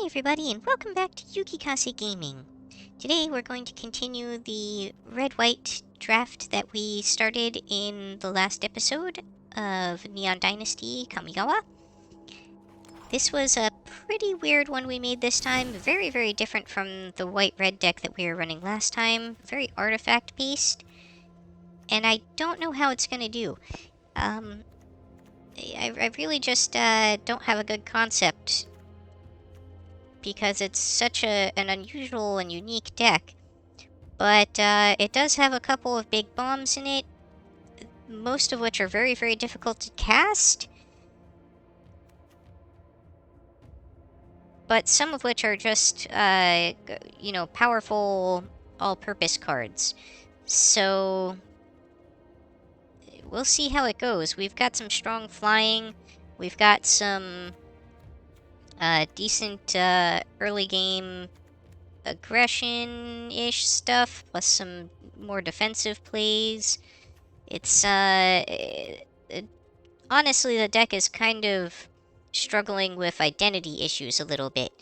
Hi everybody, and welcome back to Yukikaze Gaming. Today we're going to continue the red-white draft that we started in the last episode of Neon Dynasty Kamigawa. This was a pretty weird one we made this time, very different from the white-red deck that we were running last time, very artifact-based, and I don't know how it's going to do. I really just don't have a good concept because it's such an unusual and unique deck. But it does have a couple of big bombs in it, most of which are very difficult to cast. But some of which are just, powerful all-purpose cards. So we'll see how it goes. We've got some strong flying. We've got some decent early game aggression-ish stuff, plus some more defensive plays. It's, honestly, the deck is kind of struggling with identity issues a little bit,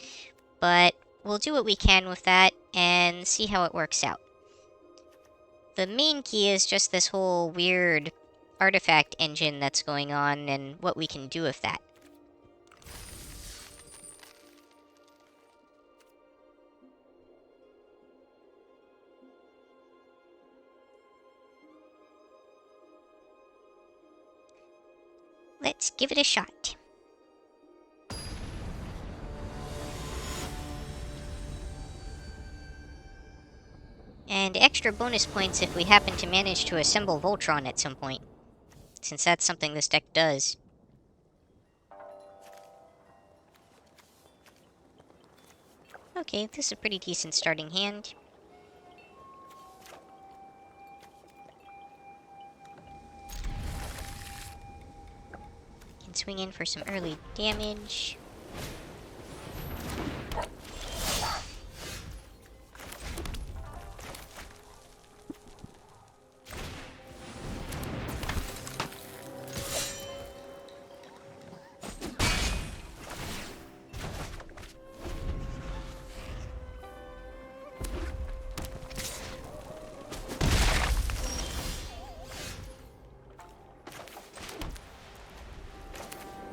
but we'll do what we can with that and see how it works out. The main key is just this whole weird artifact engine that's going on and what we can do with that. Let's give it a shot. And extra bonus points if we happen to manage to assemble Voltron at some point, since that's something this deck does. Okay, this is a pretty decent starting hand. Can swing in for some early damage.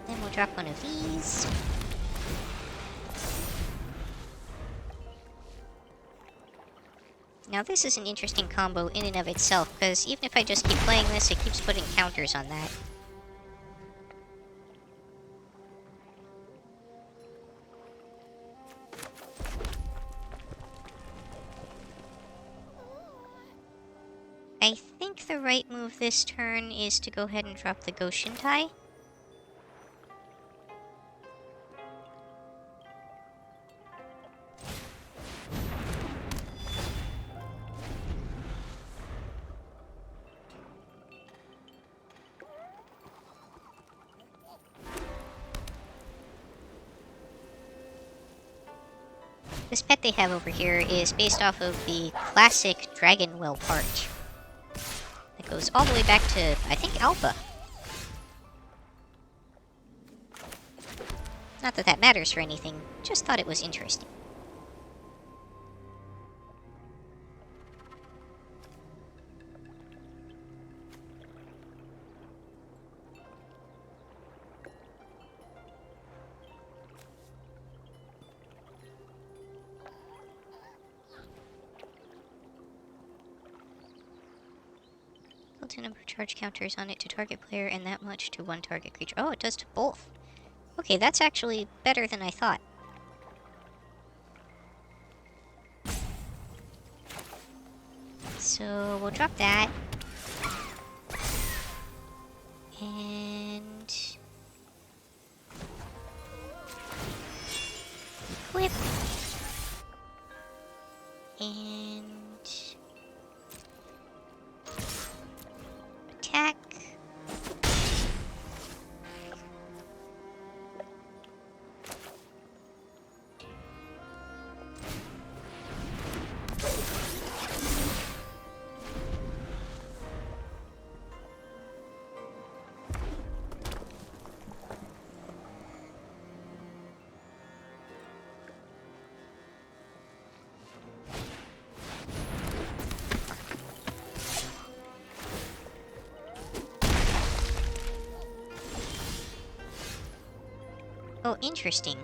Then we'll drop one of these. Now this is an interesting combo in and of itself, because even if I just keep playing this, it keeps putting counters on that. I think the right move this turn is to go ahead and drop the Goshintai. This pet they have over here is based off of the classic Dragonwell part. That goes all the way back to, I think, Alpha. Not that that matters for anything, just thought it was interesting. Two number of charge counters on it to target player and that much to one target creature. Oh, it does to both. Okay, that's actually better than I thought. So we'll drop that. And equip. And attack. Oh, interesting.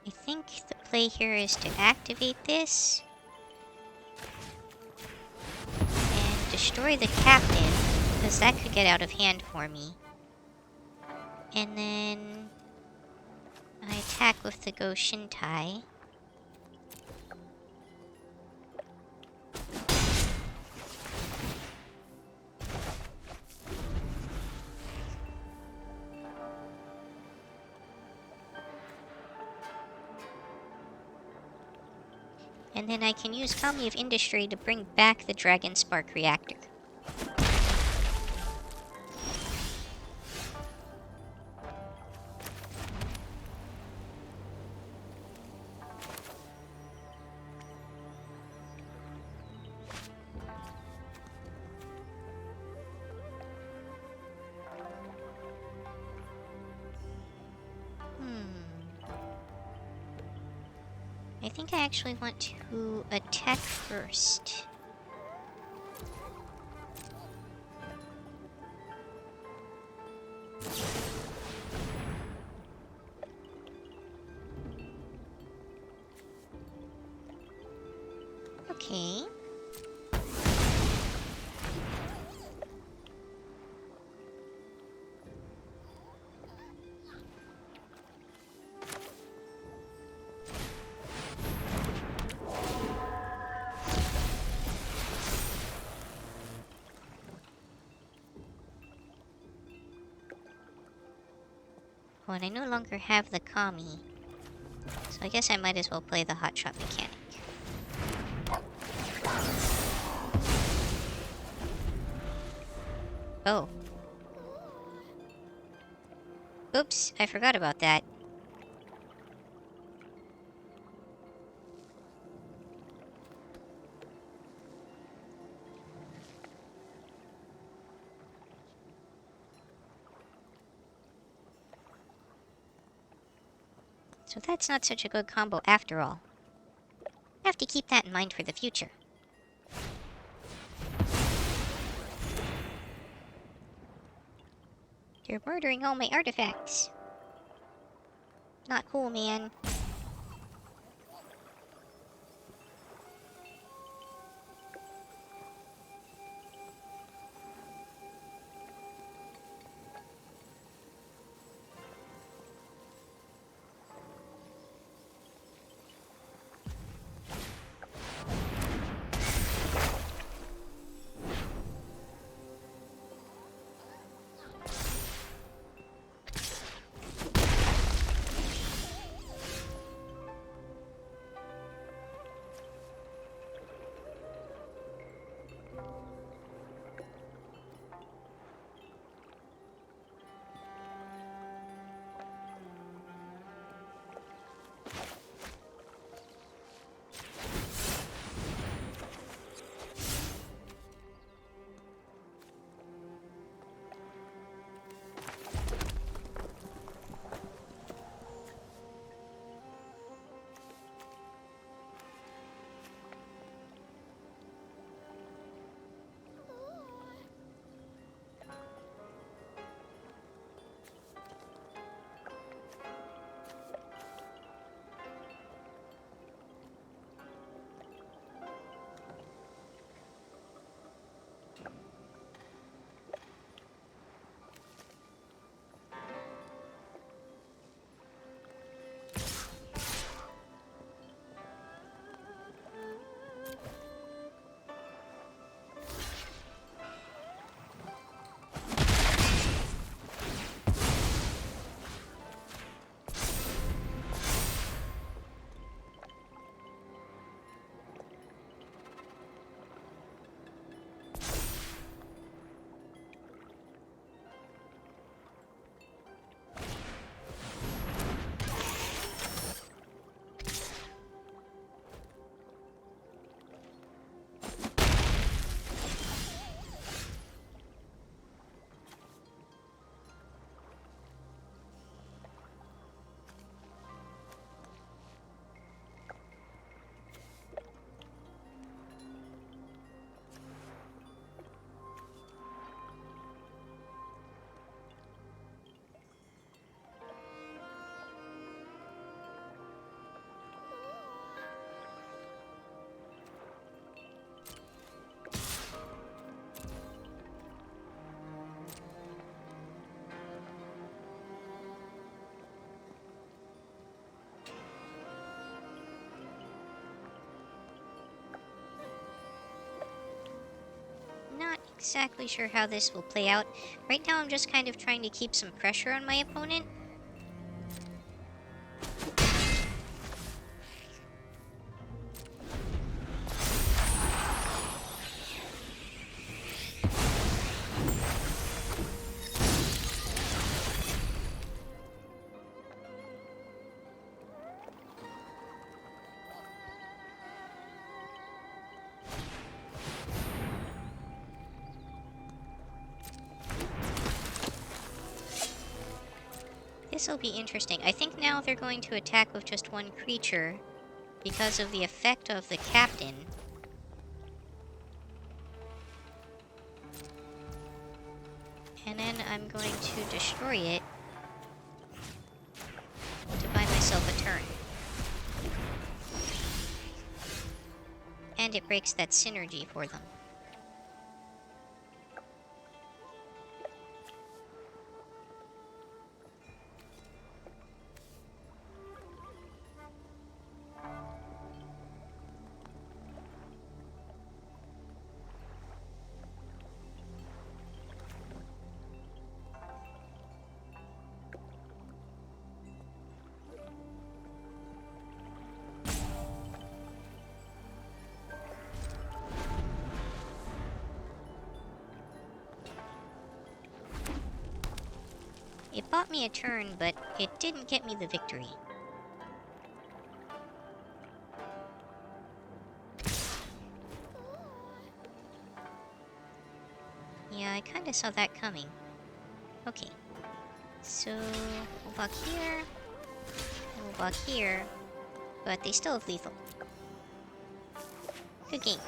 I think the play here is to activate this and destroy the captain, because that could get out of hand for me. And then I attack with the Go Shintai. And then I can use Kami of Industry to bring back the Dragon Spark Reactor. I think I actually want to attack first. Okay. Oh, and I no longer have the Kami, so I guess I might as well play the Hotshot mechanic. Oh. Oops, I forgot about that. So that's not such a good combo after all. I have to keep that in mind for the future. You're murdering all my artifacts. Not cool, man. exactly sure how this will play out. Right now I'm just kind of trying to keep some pressure on my opponent. This will be interesting. I think now they're going to attack with just one creature because of the effect of the captain. And then I'm going to destroy it to buy myself a turn. And it breaks that synergy for them. It bought me a turn, but it didn't get me the victory. Yeah, I kinda saw that coming. Okay. So, we'll walk here, and we'll walk here, but they still have lethal. Good game.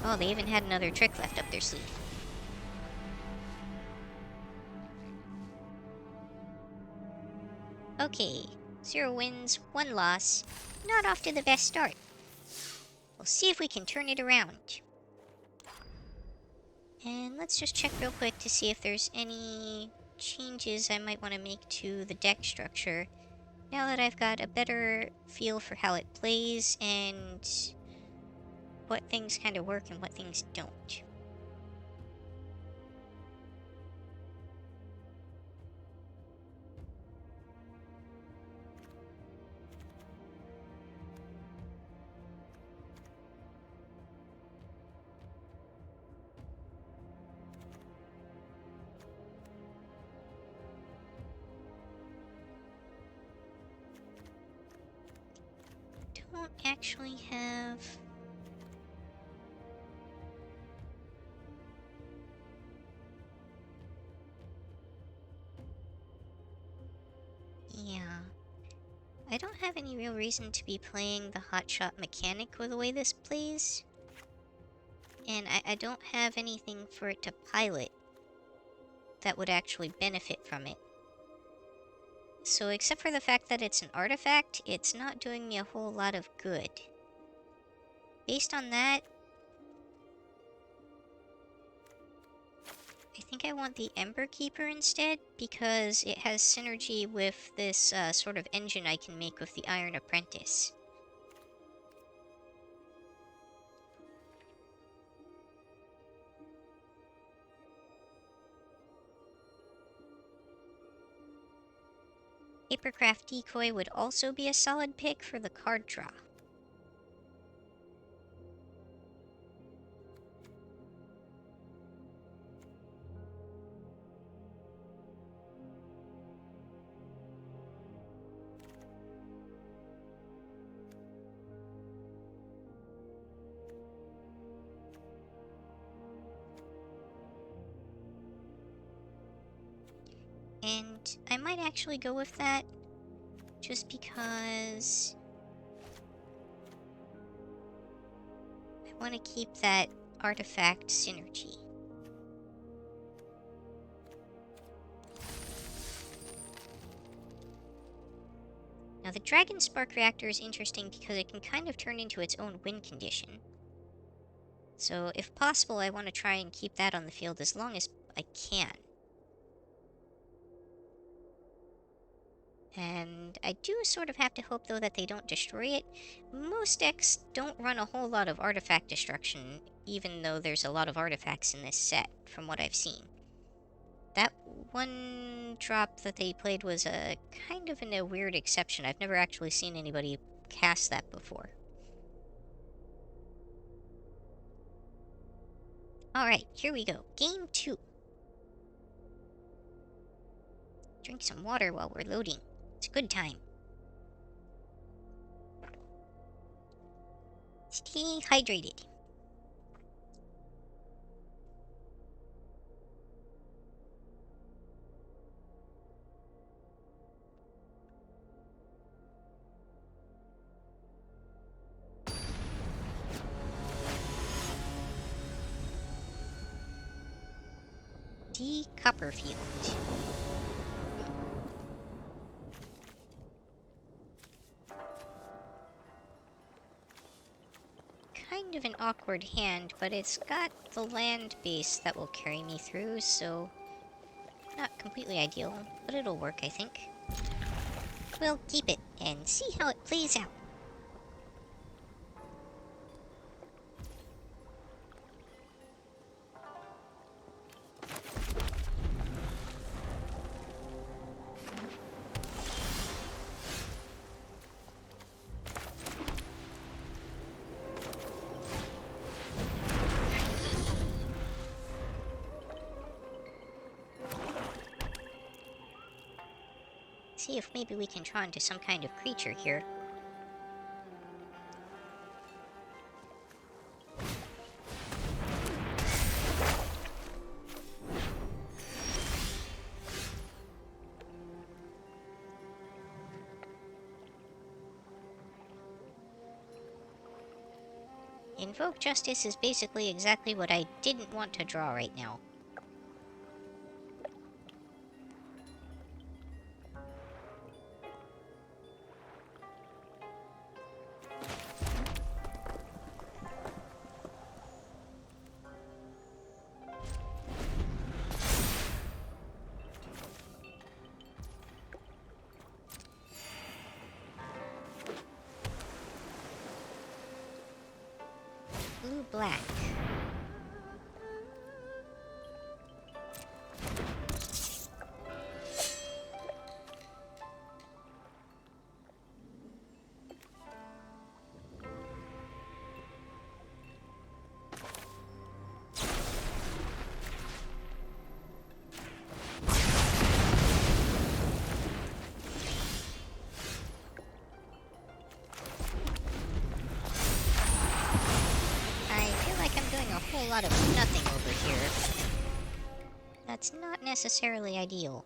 Oh, they even had another trick left up their sleeve. Okay, 0 wins, 1 loss. Not off to the best start. We'll see if we can turn it around. And let's just check real quick to see if there's any changes I might want to make to the deck structure. Now that I've got a better feel for how it plays and what things kind of work and what things don't. Don't actually have... Yeah. I don't have any real reason to be playing the hotshot mechanic with the way this plays. And I don't have anything for it to pilot that would actually benefit from it. So except for the fact that it's an artifact, it's not doing me a whole lot of good. Based on that, I think I want the Ember Keeper instead, because it has synergy with this sort of engine I can make with the Iron Apprentice. Papercraft Decoy would also be a solid pick for the card draw. And I might actually go with that, just because I want to keep that artifact synergy. Now the Dragon Spark Reactor is interesting because it can kind of turn into its own win condition. So if possible, I want to try and keep that on the field as long as I can. And I do sort of have to hope, though, that they don't destroy it. Most decks don't run a whole lot of artifact destruction, even though there's a lot of artifacts in this set, from what I've seen. That one drop that they played was a kind of a weird exception. I've never actually seen anybody cast that before. Alright, here we go. Game 2. Drink some water while we're loading. It's a good time. Stay hydrated. D. Copperfield. Kind of an awkward hand, but it's got the land base that will carry me through, so not completely ideal, but it'll work, I think. We'll keep it and see how it plays out. See if maybe we can draw into some kind of creature here. Invoke Justice is basically exactly what I didn't want to draw right now. Blue-black. A lot of nothing over here. That's not necessarily ideal.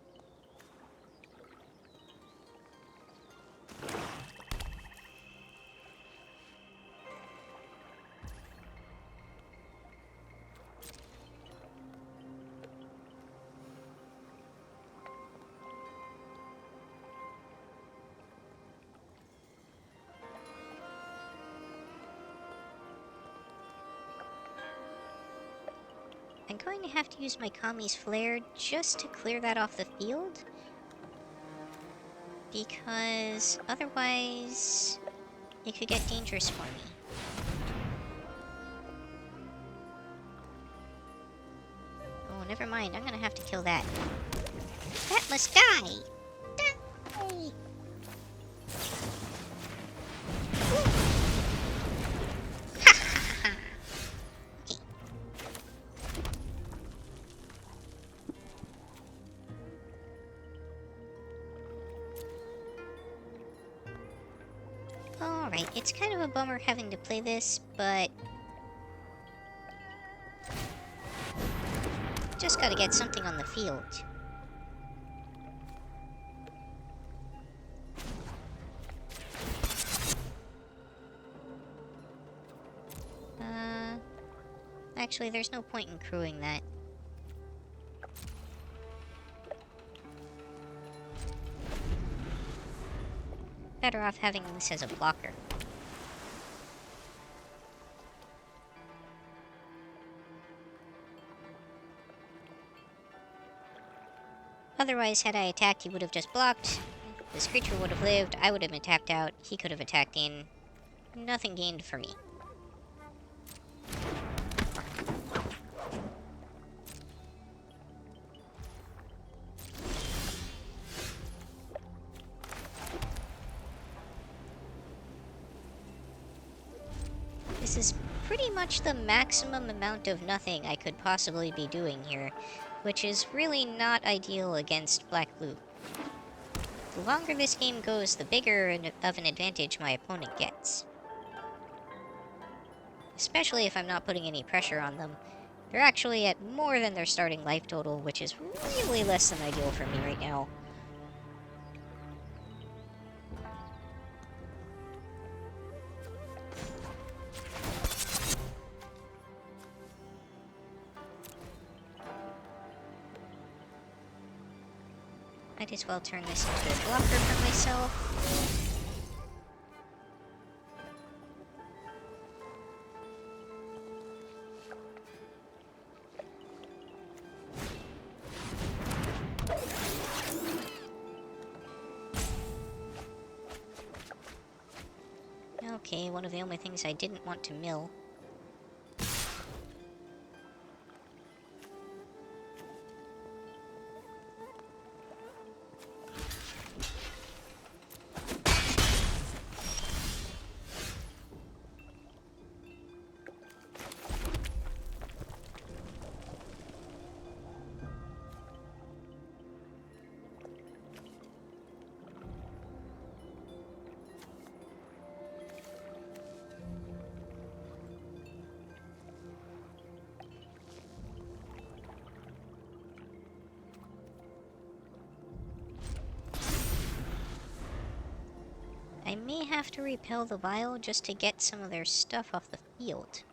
I'm going to have to use my Kami's Flare just to clear that off the field, because otherwise it could get dangerous for me. Oh, never mind. I'm gonna have to kill that. That must die! Die! Alright, it's kind of a bummer having to play this, but just gotta get something on the field. Actually, there's no point in crewing that. Better off having this as a blocker. Otherwise, had I attacked, he would have just blocked. This creature would have lived, I would have been tapped out, he could have attacked in. Nothing gained for me. This is pretty much the maximum amount of nothing I could possibly be doing here, which is really not ideal against black-blue. The longer this game goes, the bigger of an advantage my opponent gets. Especially if I'm not putting any pressure on them. They're actually at more than their starting life total, which is really less than ideal for me right now. Might as well turn this into a blocker for myself. Okay, one of the only things I didn't want to mill. I may have to repel the vial just to get some of their stuff off the field.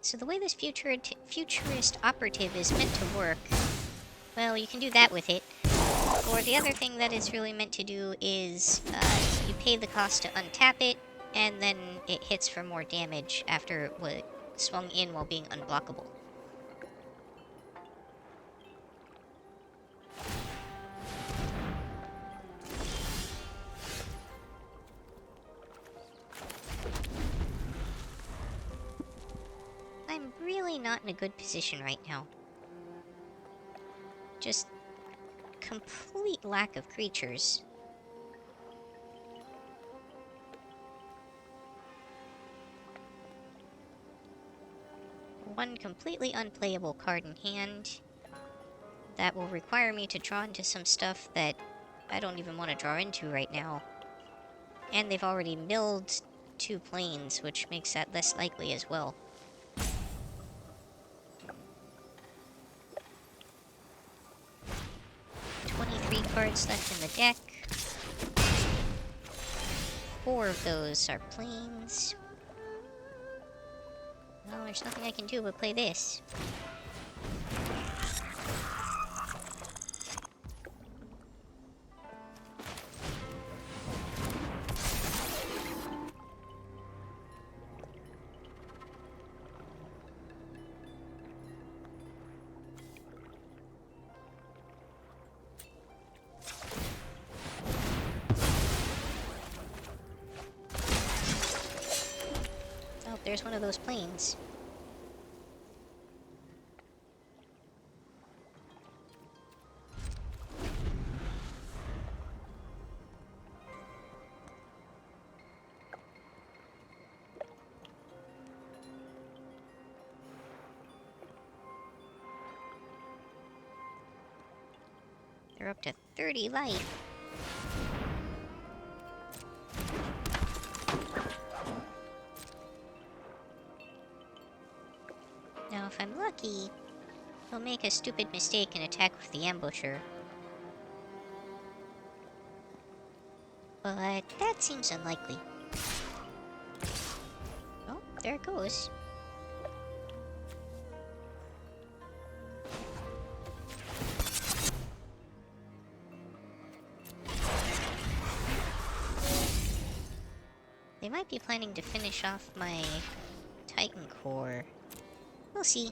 So the way this futurist operative is meant to work, well, you can do that with it. Or the other thing that it's really meant to do is you pay the cost to untap it, and then it hits for more damage after it was swung in while being unblockable. I'm really not in a good position right now. Just complete lack of creatures. One completely unplayable card in hand that will require me to draw into some stuff that I don't even want to draw into right now. And they've already milled 2 planes, which makes that less likely as well. Cards left in the deck. 4 of those are planes. Well, there's nothing I can do but play this. There's one of those planes. They're up to 30 life. Now, if I'm lucky, he'll make a stupid mistake and attack with the ambusher. But that seems unlikely. Oh, there it goes. They might be planning to finish off my Titan core. We'll see.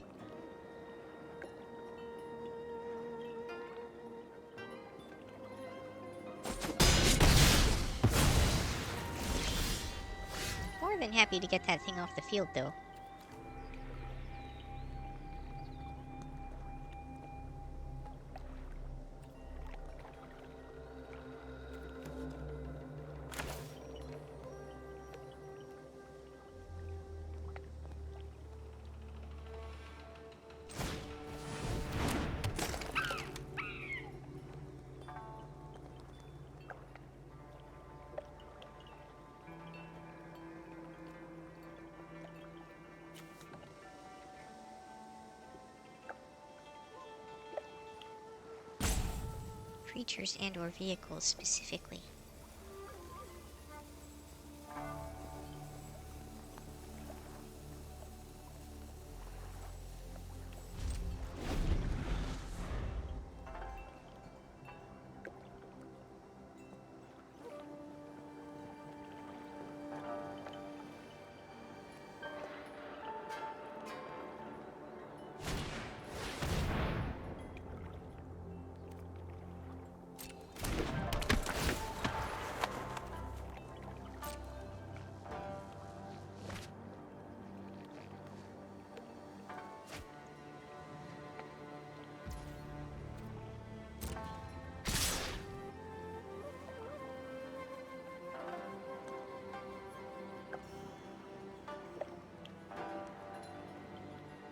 More than happy to get that thing off the field, though. Creatures and or vehicles specifically.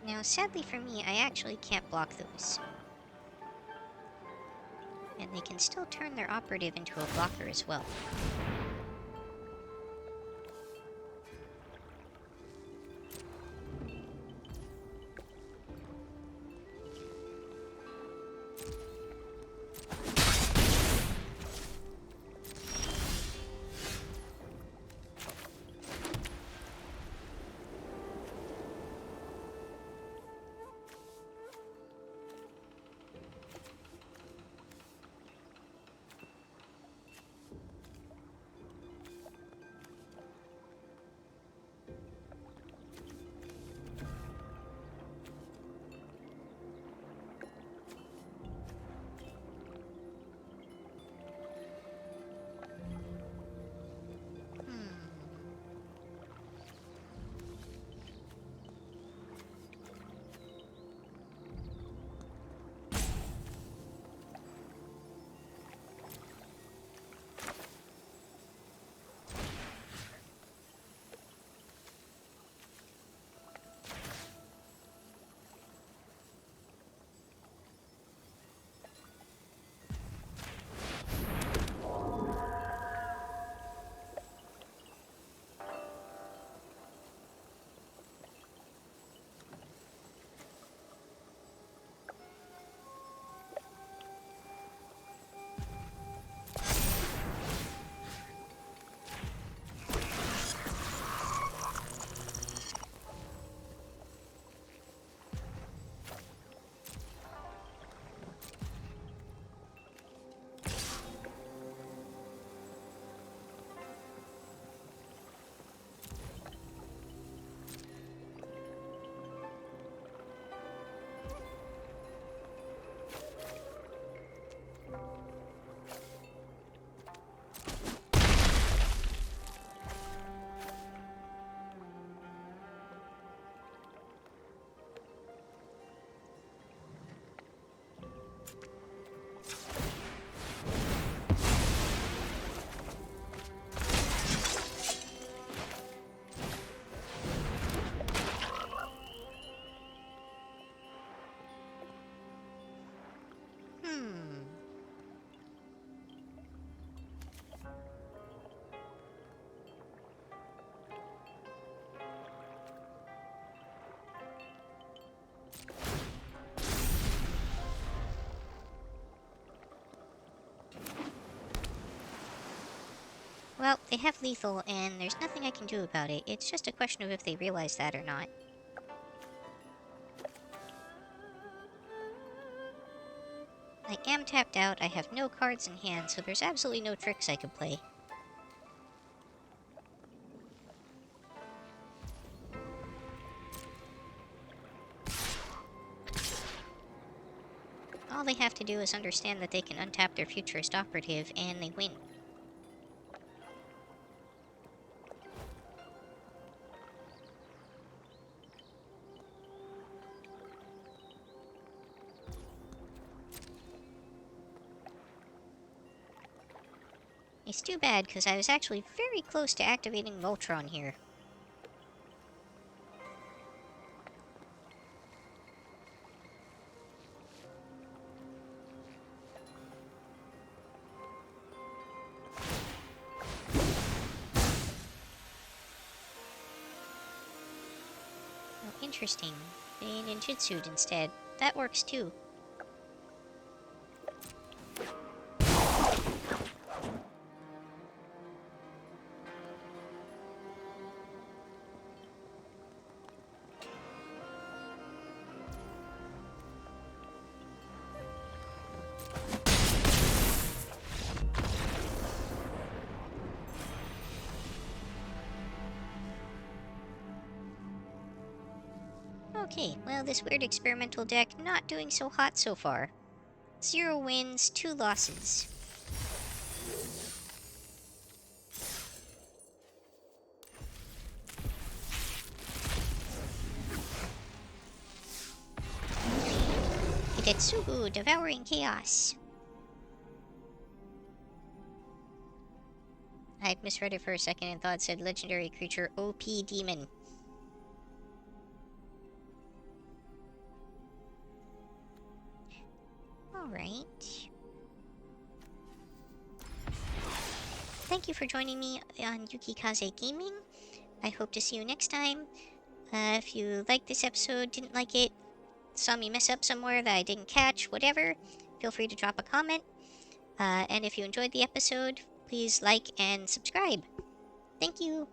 Now, sadly for me, I actually can't block those. And they can still turn their operative into a blocker as well. they have lethal, and there's nothing I can do about it. It's just a question of if they realize that or not. I am tapped out, I have no cards in hand, so there's absolutely no tricks I can play. All they have to do is understand that they can untap their Futurist Operative, and they win. It's too bad, because I was actually very close to activating Voltron here. Oh, interesting. They ninjutsu'd instead. That works too. Okay, well, this weird experimental deck not doing so hot so far. 0 wins, 2 losses. Hitetsugu, Devouring Chaos. I'd misread it for a second and thought it said Legendary Creature OP Demon. Alright. Thank you for joining me on Yukikaze Gaming. I hope to see you next time. If you liked this episode, didn't like it, saw me mess up somewhere that I didn't catch, whatever, feel free to drop a comment. And if you enjoyed the episode, please like and subscribe. Thank you.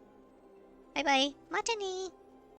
Bye bye. Matane!